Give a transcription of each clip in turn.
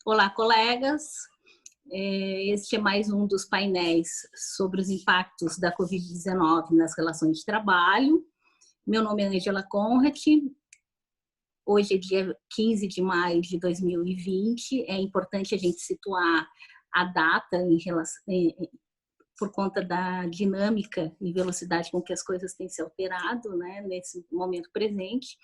Olá, colegas. Este é mais um dos painéis sobre os impactos da Covid-19 nas relações de trabalho. Meu nome é Angela Conrad. Hoje é dia 15 de maio de 2020. É importante a gente situar a data por conta da dinâmica e velocidade com que as coisas têm se alterado, né, nesse momento presente.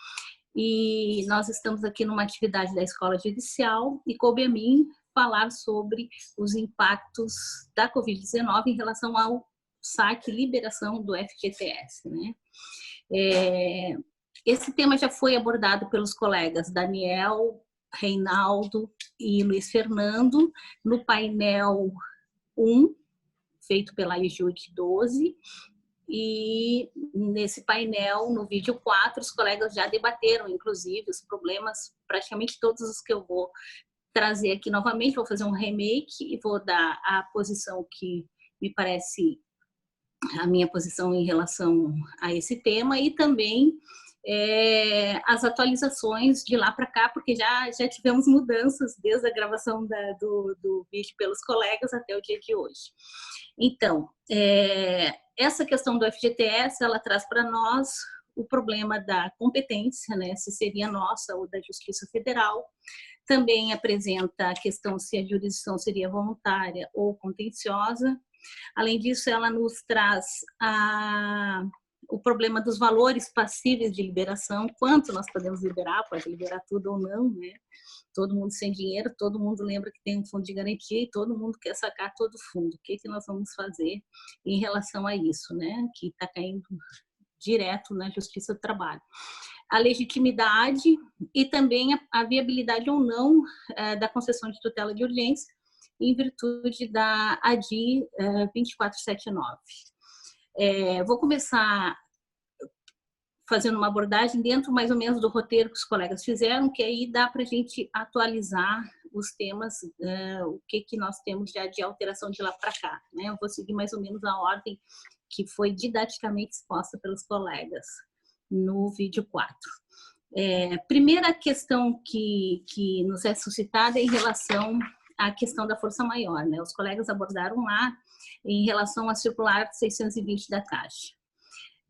E nós estamos aqui numa atividade da Escola Judicial e coube a mim falar sobre os impactos da Covid-19 em relação ao saque e liberação do FGTS, né? Esse tema já foi abordado pelos colegas Daniel, Reinaldo e Luiz Fernando no painel 1, feito pela IJUD 12, e nesse painel, no vídeo 4, os colegas já debateram, inclusive, os problemas, praticamente todos os que eu vou trazer aqui novamente. Vou fazer um remake e vou dar a posição que me parece a minha posição em relação a esse tema e também as atualizações de lá para cá, porque já tivemos mudanças desde a gravação do vídeo pelos colegas até o dia de hoje. Então, essa questão do FGTS, ela traz para nós o problema da competência, né, se seria nossa ou da Justiça Federal. Também apresenta a questão se a jurisdição seria voluntária ou contenciosa. Além disso, ela nos traz o problema dos valores passíveis de liberação, quanto nós podemos liberar, pode liberar tudo ou não, né? Todo mundo sem dinheiro, todo mundo lembra que tem um fundo de garantia e todo mundo quer sacar todo o fundo. O que nós vamos fazer em relação a isso, né? Que está caindo direto na Justiça do Trabalho. A legitimidade e também a viabilidade ou não da concessão de tutela de urgência em virtude da ADI 2479. Vou começar fazendo uma abordagem dentro mais ou menos do roteiro que os colegas fizeram, que aí dá para a gente atualizar os temas, o que nós temos já de alteração de lá para cá, né? Eu vou seguir mais ou menos a ordem que foi didaticamente exposta pelos colegas no vídeo 4. Primeira questão que nos é suscitada é em relação à questão da força maior, né? Os colegas abordaram lá em relação à circular 620 da Caixa.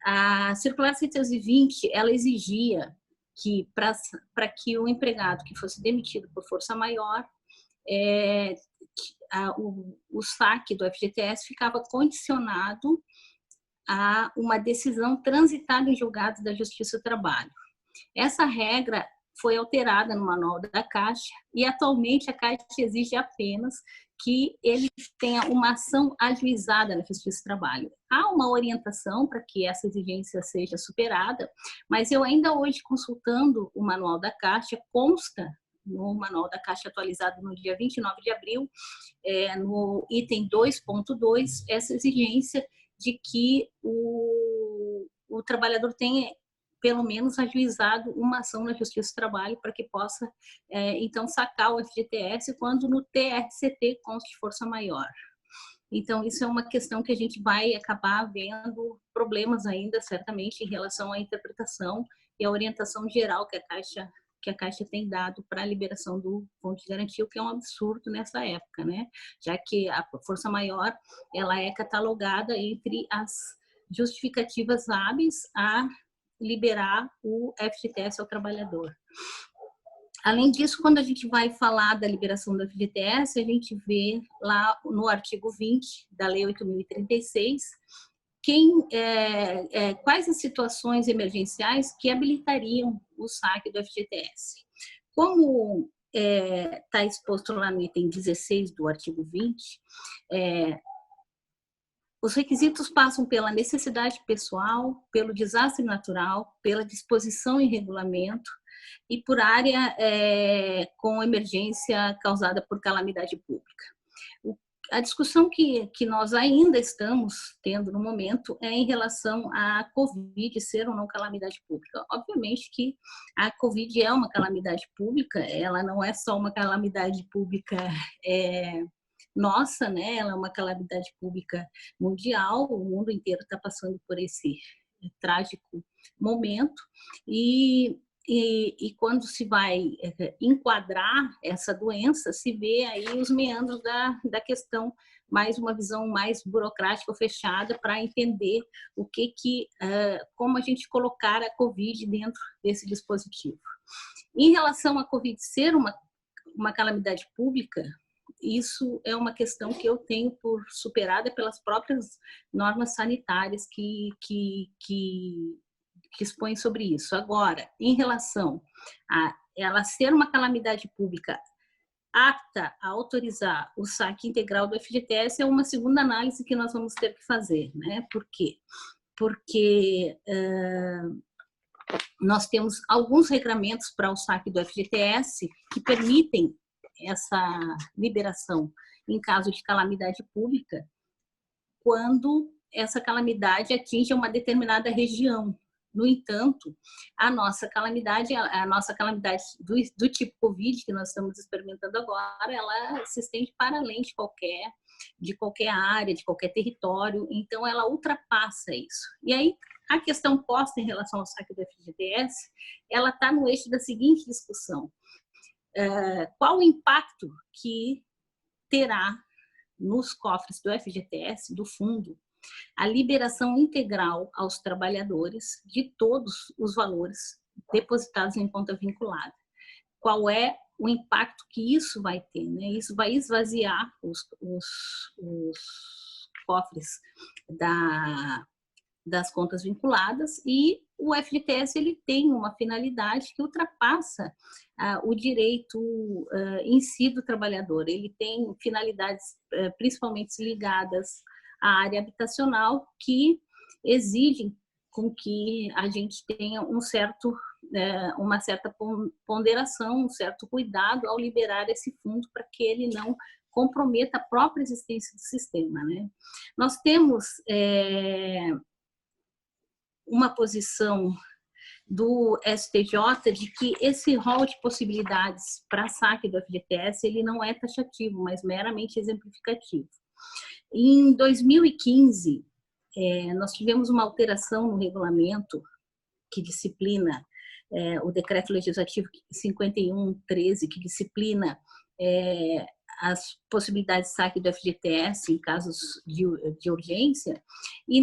A circular 620, ela exigia que para que o empregado que fosse demitido por força maior, o saque do FGTS ficava condicionado a uma decisão transitada em julgado da Justiça do Trabalho. Essa regra foi alterada no manual da Caixa e atualmente a Caixa exige apenas que ele tenha uma ação ajuizada na Justiça do Trabalho. Há uma orientação para que essa exigência seja superada, mas eu ainda hoje, consultando o manual da Caixa, consta no manual da Caixa atualizado no dia 29 de abril, no item 2.2, essa exigência de que o trabalhador tenha pelo menos ajuizado uma ação na Justiça do Trabalho para que possa, então, sacar o FGTS quando no TRCT conste força maior. Então, isso é uma questão que a gente vai acabar vendo problemas ainda, certamente, em relação à interpretação e à orientação geral que a Caixa tem dado para a liberação do fundo de garantia, o que é um absurdo nessa época, né? Já que a força maior, ela é catalogada entre as justificativas hábeis a liberar o FGTS ao trabalhador. Além disso, quando a gente vai falar da liberação do FGTS, a gente vê lá no artigo 20 da Lei 8.036 quais as situações emergenciais que habilitariam o saque do FGTS. Como está exposto lá no item 16 do artigo 20, os requisitos passam pela necessidade pessoal, pelo desastre natural, pela disposição em regulamento e por área com emergência causada por calamidade pública. A discussão que nós ainda estamos tendo no momento é em relação à Covid ser ou não calamidade pública. Obviamente que a Covid é uma calamidade pública, ela não é só uma calamidade pública nossa, né? Ela é uma calamidade pública mundial, o mundo inteiro está passando por esse trágico momento e E quando se vai enquadrar essa doença, se vê aí os meandros da questão, mais uma visão mais burocrática ou fechada para entender como a gente colocar a Covid dentro desse dispositivo. Em relação à Covid ser uma calamidade pública, isso é uma questão que eu tenho por superada pelas próprias normas sanitárias que expõem sobre isso. Agora, em relação a ela ser uma calamidade pública apta a autorizar o saque integral do FGTS, é uma segunda análise que nós vamos ter que fazer, né? Por quê? Porque nós temos alguns regramentos para o saque do FGTS que permitem essa liberação em caso de calamidade pública, quando essa calamidade atinge uma determinada região. No entanto, a nossa calamidade do tipo Covid, que nós estamos experimentando agora, ela se estende para além de qualquer área, de qualquer território, então ela ultrapassa isso. E aí, a questão posta em relação ao saque do FGTS, ela está no eixo da seguinte discussão. Qual o impacto que terá nos cofres do FGTS, do fundo, a liberação integral aos trabalhadores de todos os valores depositados em conta vinculada? Qual é o impacto que isso vai ter, né? Isso vai esvaziar os cofres das contas vinculadas, e o FGTS ele tem uma finalidade que ultrapassa o direito em si do trabalhador. Ele tem finalidades principalmente ligadas à área habitacional, que exigem com que a gente tenha uma certa ponderação, um certo cuidado ao liberar esse fundo, para que ele não comprometa a própria existência do sistema, né? Nós temos uma posição do STJ de que esse rol de possibilidades para saque do FGTS ele não é taxativo, mas meramente exemplificativo. Em 2015, nós tivemos uma alteração no regulamento que disciplina o decreto legislativo 5113, que disciplina as possibilidades de saque do FGTS em casos de urgência, e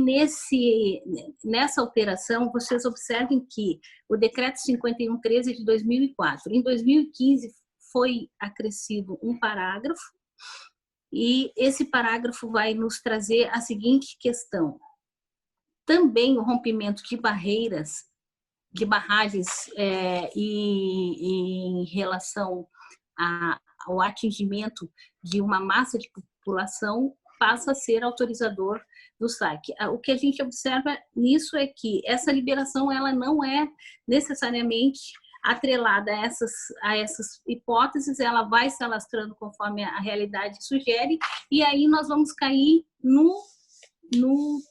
nessa alteração vocês observem que o decreto 5113 é de 2004. Em 2015 foi acrescido um parágrafo, e esse parágrafo vai nos trazer a seguinte questão: também o rompimento de barreiras, de barragens em relação ao atingimento de uma massa de população passa a ser autorizador do saque. O que a gente observa nisso é que essa liberação ela não é necessariamente atrelada a essas hipóteses, ela vai se alastrando conforme a realidade sugere, e aí nós vamos cair no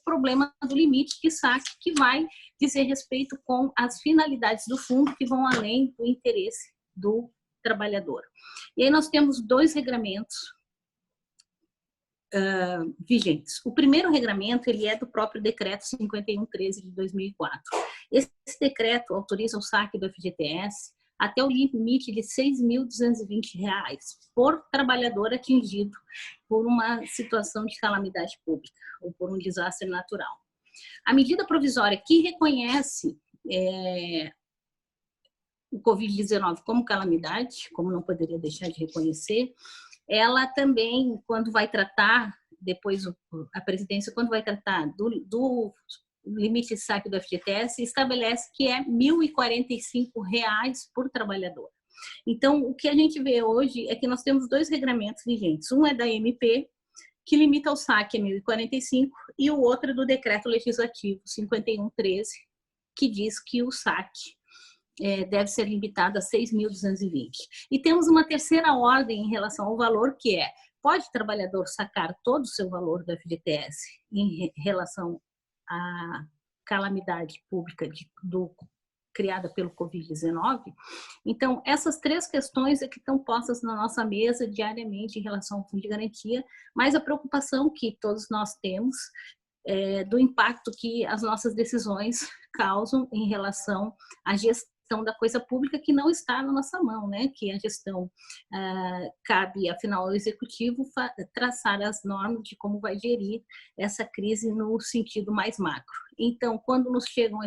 problema do limite de saque, que vai dizer respeito com as finalidades do fundo, que vão além do interesse do trabalhador. E aí nós temos dois regramentos vigentes. O primeiro regramento ele é do próprio decreto 5113 de 2004. Esse decreto autoriza o saque do FGTS até o limite de R$ 6.220 por trabalhador atingido por uma situação de calamidade pública ou por um desastre natural. A medida provisória que reconhece o Covid-19 como calamidade, como não poderia deixar de reconhecer, ela também, quando vai tratar, depois a presidência, quando vai tratar do limite de saque do FGTS, estabelece que é R$ 1.045 por trabalhador. Então, o que a gente vê hoje é que nós temos dois regramentos vigentes. Um é da MP, que limita o saque a 1.045, e o outro é do decreto legislativo 5113, que diz que o saque deve ser limitado a 6.220. E temos uma terceira ordem em relação ao valor, que é: pode o trabalhador sacar todo o seu valor do FGTS em relação à calamidade pública criada pelo Covid-19? Então, essas três questões é que estão postas na nossa mesa diariamente em relação ao Fundo de Garantia, mas a preocupação que todos nós temos do impacto que as nossas decisões causam em relação à gestão gestão da coisa pública que não está na nossa mão, né? Que a gestão cabe, afinal, ao executivo traçar as normas de como vai gerir essa crise no sentido mais macro. Então, quando nos chegam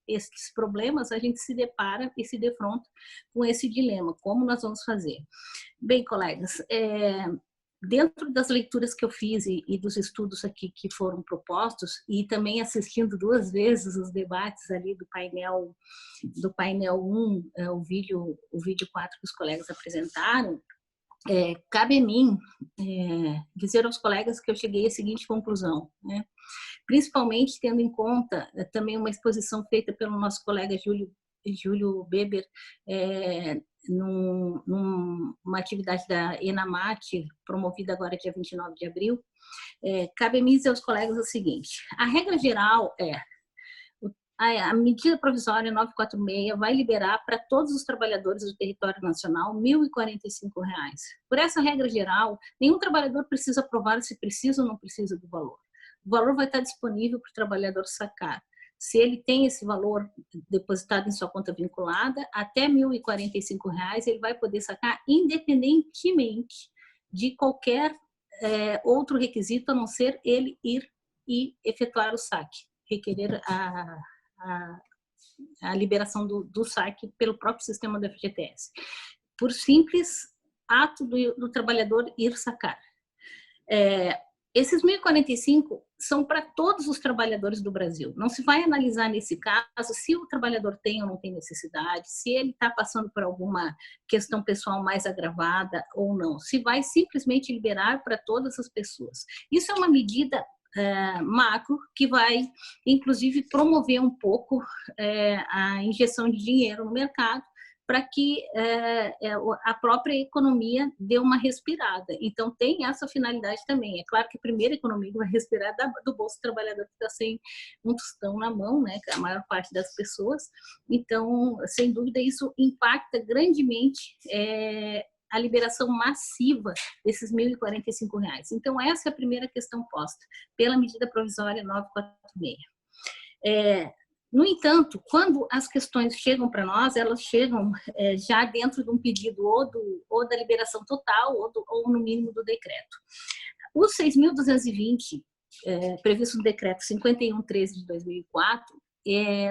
esses problemas, a gente se depara e se defronta com esse dilema. Como nós vamos fazer? Bem, colegas, dentro das leituras que eu fiz e dos estudos aqui que foram propostos, e também assistindo 2 vezes os debates ali do painel 1, o vídeo 4 que os colegas apresentaram, cabe a mim dizer aos colegas que eu cheguei à seguinte conclusão, né? Principalmente tendo em conta também uma exposição feita pelo nosso colega Júlio Beber, numa atividade da ENAMAT, promovida agora dia 29 de abril, cabe a mim dizer aos colegas o seguinte: a regra geral a medida provisória 946 vai liberar para todos os trabalhadores do território nacional R$ 1.045. Por essa regra geral, nenhum trabalhador precisa provar se precisa ou não precisa do valor. O valor vai estar disponível para o trabalhador sacar. Se ele tem esse valor depositado em sua conta vinculada, até R$ 1.045 ele vai poder sacar independentemente de qualquer outro requisito, a não ser ele ir e efetuar o saque, requerer a liberação do saque pelo próprio sistema do FGTS, por simples ato do trabalhador ir sacar. Esses 1.045 são para todos os trabalhadores do Brasil. Não se vai analisar nesse caso se o trabalhador tem ou não tem necessidade, se ele está passando por alguma questão pessoal mais agravada ou não. Se vai simplesmente liberar para todas as pessoas. Isso é uma medida macro que vai, inclusive, promover um pouco a injeção de dinheiro no mercado, para que a própria economia dê uma respirada. Então, tem essa finalidade também. É claro que a primeira economia vai respirar do bolso do trabalhador que está sem um tostão na mão, né, que é a maior parte das pessoas. Então, sem dúvida, isso impacta grandemente a liberação massiva desses R$ 1.045. Então, essa é a primeira questão posta pela medida provisória 946. No entanto, quando as questões chegam para nós, elas chegam já dentro de um pedido ou da liberação total ou no mínimo do decreto. Os 6.220, previsto no decreto 5113 de 2004,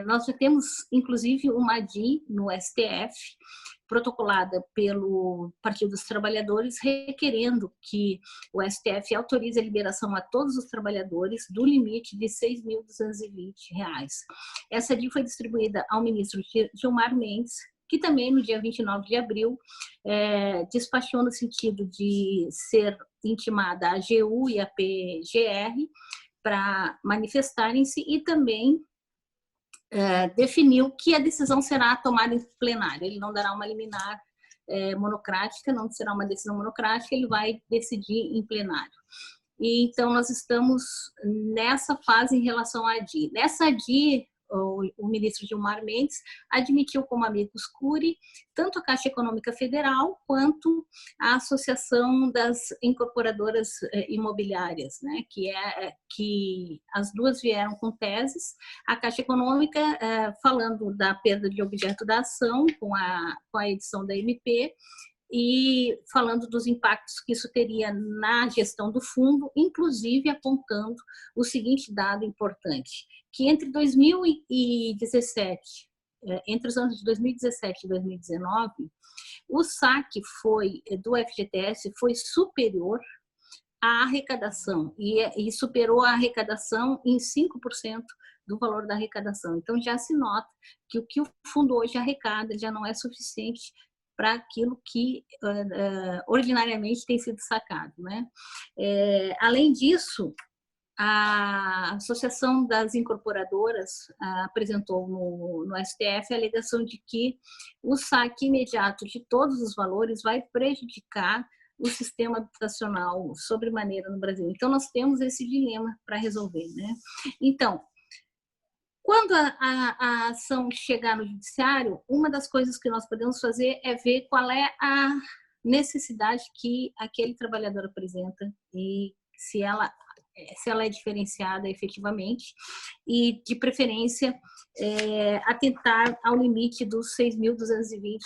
nós já temos, inclusive, uma ADI no STF, protocolada pelo Partido dos Trabalhadores, requerendo que o STF autorize a liberação a todos os trabalhadores do limite de R$ 6.220. Essa ADI foi distribuída ao ministro Gilmar Mendes, que também, no dia 29 de abril, despachou no sentido de ser intimada a AGU e a PGR para manifestarem-se e também definiu que a decisão será tomada em plenário. Ele não dará uma liminar monocrática, não será uma decisão monocrática, ele vai decidir em plenário. E, então, nós estamos nessa fase em relação à ADI. Nessa ADI, o ministro Gilmar Mendes admitiu como amicus curiae tanto a Caixa Econômica Federal quanto a Associação das Incorporadoras Imobiliárias, né, que as duas vieram com teses. A Caixa Econômica falando da perda de objeto da ação com a edição da MP, e falando dos impactos que isso teria na gestão do fundo, inclusive apontando o seguinte dado importante, que entre os anos de 2017 e 2019, o saque do FGTS foi superior à arrecadação, e superou a arrecadação em 5% do valor da arrecadação. Então, já se nota que o que o fundo hoje arrecada já não é suficiente para aquilo que ordinariamente tem sido sacado, né? Além disso, a Associação das Incorporadoras apresentou no STF a alegação de que o saque imediato de todos os valores vai prejudicar o sistema habitacional sobremaneira no Brasil. Então, nós temos esse dilema para resolver, né? Então, quando a ação chegar no judiciário, uma das coisas que nós podemos fazer é ver qual é a necessidade que aquele trabalhador apresenta e se ela se ela é diferenciada efetivamente, e, de preferência, atentar ao limite dos R$ 6.220.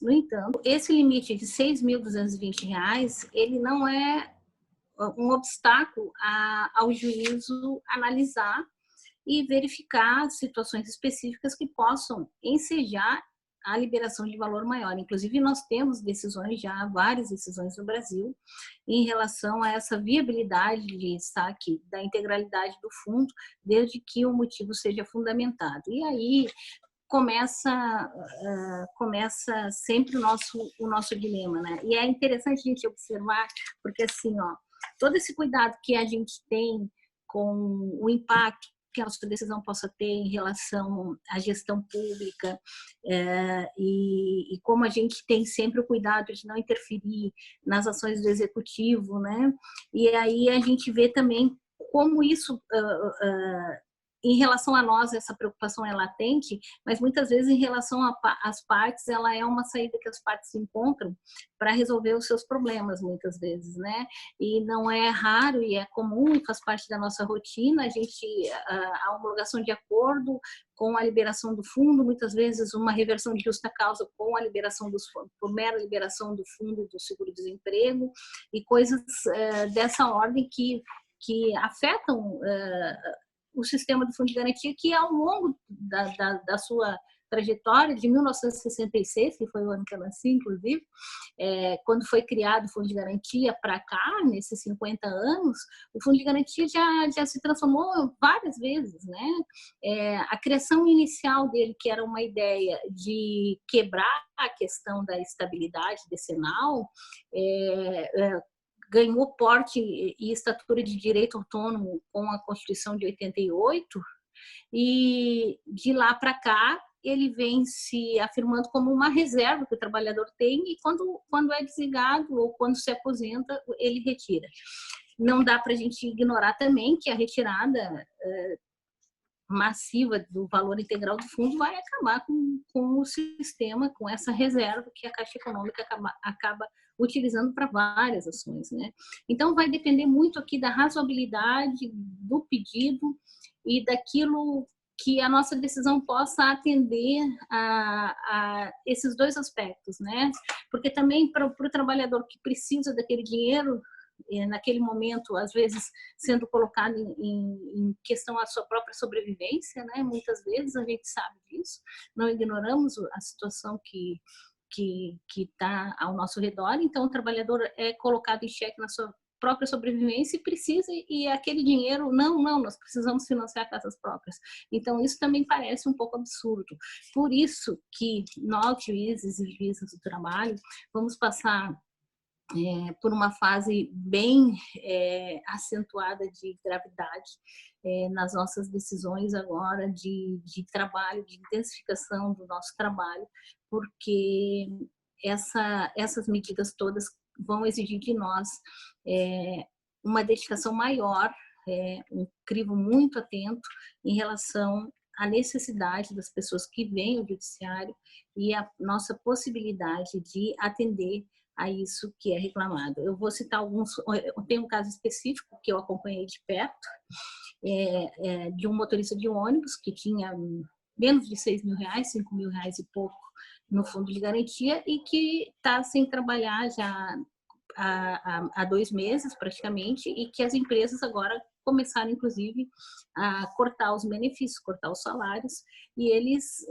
No entanto, esse limite de R$ 6.220, ele não é um obstáculo ao juízo analisar e verificar situações específicas que possam ensejar a liberação de valor maior. Inclusive, nós temos decisões já, várias decisões no Brasil, em relação a essa viabilidade de saque da integralidade do fundo, desde que o motivo seja fundamentado. E aí começa sempre o nosso dilema, né? E é interessante a gente observar, porque assim, todo esse cuidado que a gente tem com o impacto que a nossa decisão possa ter em relação à gestão pública, e como a gente tem sempre o cuidado de não interferir nas ações do executivo, né? E aí a gente vê também como isso, em relação a nós, essa preocupação é latente, mas muitas vezes em relação às partes, ela é uma saída que as partes encontram para resolver os seus problemas, muitas vezes, né? E não é raro e é comum e faz parte da nossa rotina a homologação de acordo com a liberação do fundo, muitas vezes uma reversão de justa causa com a liberação por mera liberação do fundo do seguro-desemprego e coisas dessa ordem que afetam o sistema do Fundo de Garantia, que ao longo da sua trajetória, de 1966, que foi o ano que eu nasci, inclusive, quando foi criado o Fundo de Garantia para cá, nesses 50 anos, o Fundo de Garantia já se transformou várias vezes, né? A criação inicial dele, que era uma ideia de quebrar a questão da estabilidade decenal, ganhou porte e estatura de direito autônomo com a Constituição de 88, e de lá para cá ele vem se afirmando como uma reserva que o trabalhador tem e quando é desligado ou quando se aposenta, ele retira. Não dá para a gente ignorar também que a retirada massiva do valor integral do fundo vai acabar com o sistema, com essa reserva que a Caixa Econômica acaba utilizando para várias ações, né? Então, vai depender muito aqui da razoabilidade do pedido e daquilo que a nossa decisão possa atender a esses dois aspectos, né? Porque também para o trabalhador que precisa daquele dinheiro, naquele momento, às vezes, sendo colocado em questão a sua própria sobrevivência, né? Muitas vezes a gente sabe disso, não ignoramos a situação que está ao nosso redor, então o trabalhador é colocado em xeque na sua própria sobrevivência e precisa, e aquele dinheiro, não, nós precisamos financiar casas próprias. Então, isso também parece um pouco absurdo. Por isso que nós, juízes e juízas do trabalho, vamos passar por uma fase bem acentuada de gravidade nas nossas decisões agora de trabalho, de intensificação do nosso trabalho, porque essas medidas todas vão exigir de nós uma dedicação maior, um crivo muito atento em relação à necessidade das pessoas que vêm ao judiciário e a nossa possibilidade de atender a isso que é reclamado. Eu vou citar alguns, tem um caso específico que eu acompanhei de perto, de um motorista de ônibus que tinha menos de R$6.000, R$5.000 e pouco no fundo de garantia e que está sem trabalhar já há 2 meses praticamente, e que as empresas agora começaram, inclusive, a cortar os benefícios, cortar os salários, e eles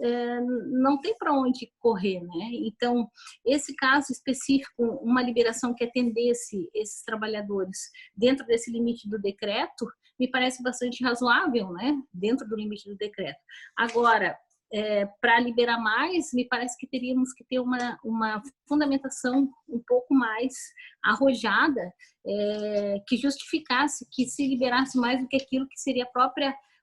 não têm para onde correr, né? Então, esse caso específico, uma liberação que atendesse esses trabalhadores dentro desse limite do decreto, me parece bastante razoável, né? Dentro do limite do decreto. Agora, para liberar mais, me parece que teríamos que ter uma fundamentação um pouco mais arrojada, que justificasse que se liberasse mais do que aquilo que seria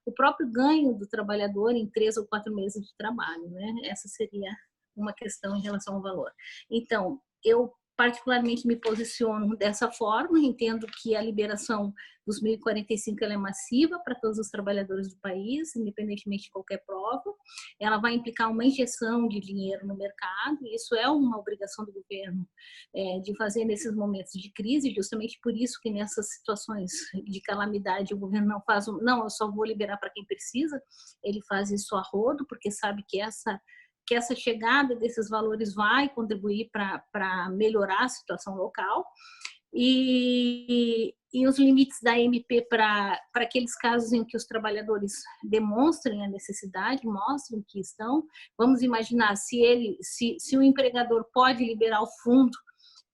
o próprio ganho do trabalhador em 3 ou 4 meses de trabalho, né? Essa seria uma questão em relação ao valor. Então, eu particularmente me posiciono dessa forma, entendo que a liberação dos 1.045 ela é massiva para todos os trabalhadores do país, independentemente de qualquer prova. Ela vai implicar uma injeção de dinheiro no mercado, e isso é uma obrigação do governo de fazer nesses momentos de crise, justamente por isso que nessas situações de calamidade o governo não faz, não, eu só vou liberar para quem precisa, ele faz isso a rodo, porque sabe que essa chegada desses valores vai contribuir para melhorar a situação local. E os limites da MP para aqueles casos em que os trabalhadores demonstrem a necessidade, mostrem que estão. Vamos imaginar, se o empregador pode liberar o fundo,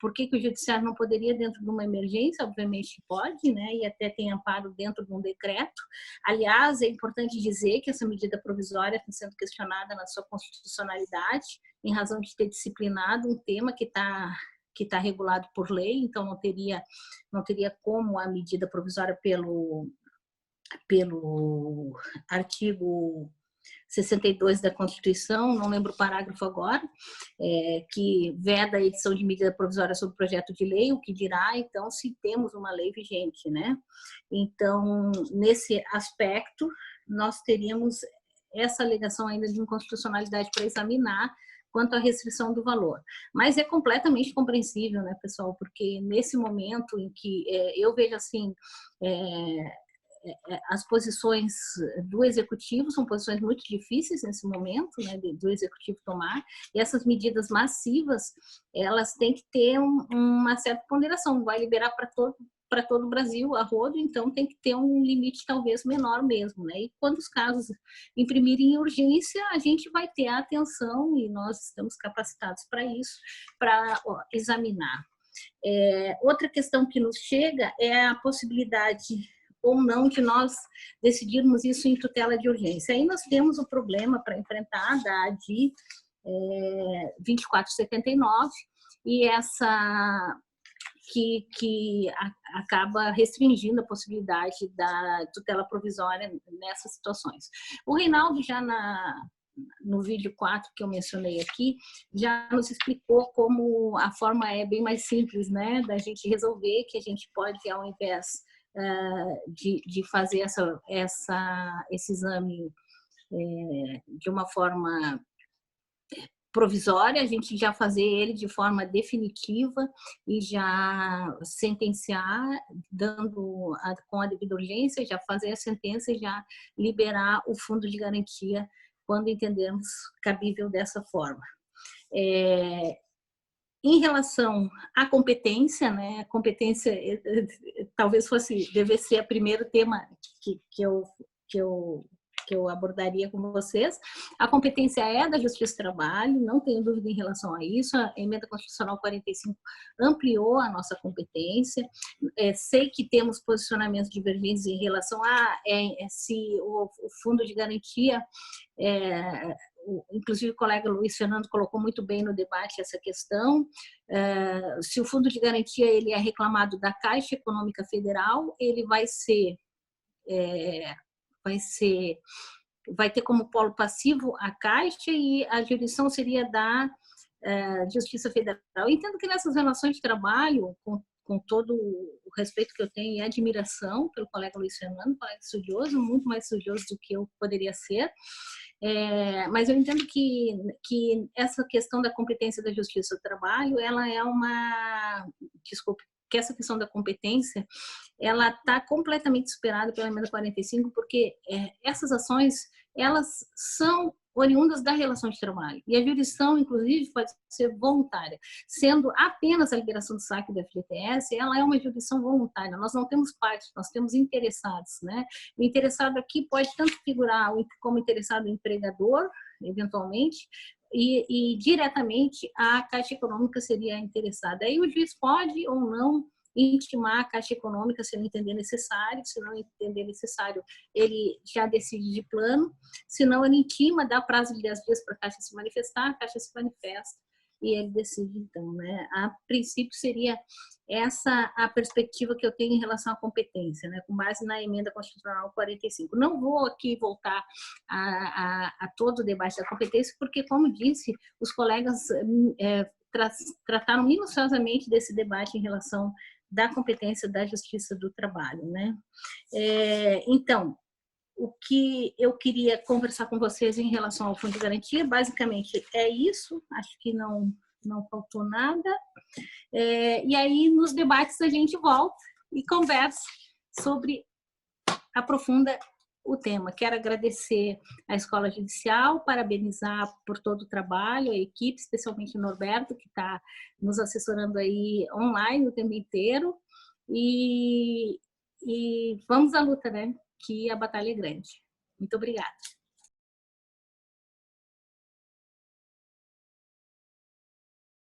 por que o judiciário não poderia dentro de uma emergência? Obviamente pode, né? E até tem amparo dentro de um decreto. Aliás, é importante dizer que essa medida provisória está sendo questionada na sua constitucionalidade, em razão de ter disciplinado um tema que está regulado por lei, então não teria como a medida provisória pelo artigo 62 da Constituição, não lembro o parágrafo agora, que veda a edição de medida provisória sobre projeto de lei, o que dirá, então, se temos uma lei vigente, né? Então, nesse aspecto, nós teríamos essa alegação ainda de inconstitucionalidade para examinar quanto à restrição do valor. Mas é completamente compreensível, né, pessoal? Porque nesse momento em que eu vejo assim, as posições do executivo são posições muito difíceis nesse momento, né, do executivo tomar, e essas medidas massivas, elas têm que ter uma certa ponderação, não vai liberar para todo o Brasil a rodo, então tem que ter um limite talvez menor mesmo, né? E quando os casos imprimirem urgência, a gente vai ter a atenção, e nós estamos capacitados para isso, para examinar. Outra questão que nos chega é a possibilidade ou não de nós decidirmos isso em tutela de urgência. Aí nós temos o problema para enfrentar da ADI 2479, e essa que acaba restringindo a possibilidade da tutela provisória nessas situações. O Reinaldo, já no vídeo 4 que eu mencionei aqui, já nos explicou como a forma é bem mais simples, né, da gente resolver, que a gente pode, ao invés de fazer esse exame de uma forma provisória, a gente já fazer ele de forma definitiva e já sentenciar, com a devida urgência, já fazer a sentença e já liberar o fundo de garantia quando entendermos cabível dessa forma. Em relação à competência, né, a competência talvez devesse ser o primeiro tema que eu abordaria com vocês. A competência é da Justiça do Trabalho, não tenho dúvida em relação a isso. A Emenda Constitucional 45 ampliou a nossa competência. Sei que temos posicionamentos divergentes em relação a se o fundo de garantia, inclusive o colega Luiz Fernando colocou muito bem no debate essa questão, se o fundo de garantia ele é reclamado da Caixa Econômica Federal, ele vai ter como polo passivo a Caixa, e a jurisdição seria da Justiça Federal. Eu entendo que nessas relações de trabalho, com todo o respeito que eu tenho e admiração pelo colega Luiz Fernando, colega estudioso, muito mais estudioso do que eu poderia ser, mas eu entendo que essa questão da competência da Justiça do Trabalho, ela é que essa questão da competência, ela está completamente superada pela Emenda 45, porque essas ações, elas são oriundas da relação de trabalho, e a jurisdição, inclusive, pode ser voluntária. Sendo apenas a liberação do saque do FGTS, ela é uma jurisdição voluntária, nós não temos parte, nós temos interessados, né? O interessado aqui pode tanto figurar como interessado empregador, eventualmente, e diretamente a Caixa Econômica seria interessada. Aí o juiz pode ou não intimar a Caixa Econômica se ele entender necessário, se não entender necessário, ele já decide de plano, se não ele intima, dá prazo de 10 dias para a Caixa se manifestar, a Caixa se manifesta e ele decide então, né? A princípio seria essa a perspectiva que eu tenho em relação à competência, né? Com base na Emenda Constitucional 45. Não vou aqui voltar a todo o debate da competência, porque, como disse, os colegas trataram minuciosamente desse debate em relação da competência da Justiça do Trabalho, né? Então, o que eu queria conversar com vocês em relação ao Fundo de Garantia, basicamente é isso, acho que não faltou nada. E aí, nos debates, a gente volta e conversa sobre, aprofunda o tema. Quero agradecer à Escola Judicial, parabenizar por todo o trabalho, a equipe, especialmente o Norberto, que está nos assessorando aí online o tempo inteiro. E vamos à luta, né? Que a batalha é grande. Muito obrigada.